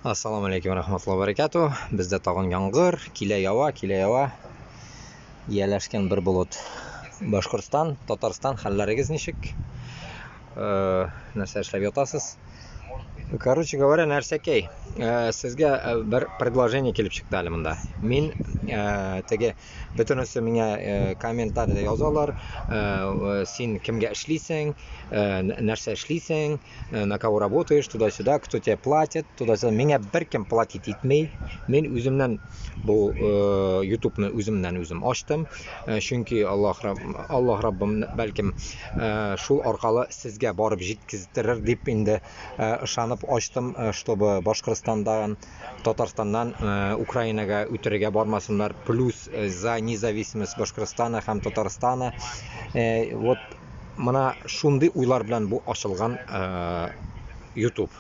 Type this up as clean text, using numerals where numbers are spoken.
Assalomu alaykum va rahmatullohi va barakatuh. Bizda tag'in yomg'ir, kila yova, yalashgan bir bulut. Boshqirdiston, Tatariston hallarigiz nishik? Narsa ishlab yotasiz? Короче говоря, narsakay, sizga bir предложение kelib chiqdi alimda. Men tege butunisi menga kommentariyada yozalar, sen kimga ishlaysan, narsa ishlaysan, на кого работаешь, туда-сюда, кто тебе платит, туда-сюда. Menga bir kim platit etmay, men o'zimdan bu YouTube'ni o'zimdan o'zim ochdim. Chunki Alloh Rabbim balkim shu orqali sizga borib yetkazdirar deb endi ishonib ochdim, чтобы Boshqirdistondan, Tataristondan Ukrainaga o'tiriga bormasinlar. Plus за независимость Boshqirdistona ham Tataristona. Вот mana shunday o'ylar bilan bu ochilgan YouTube.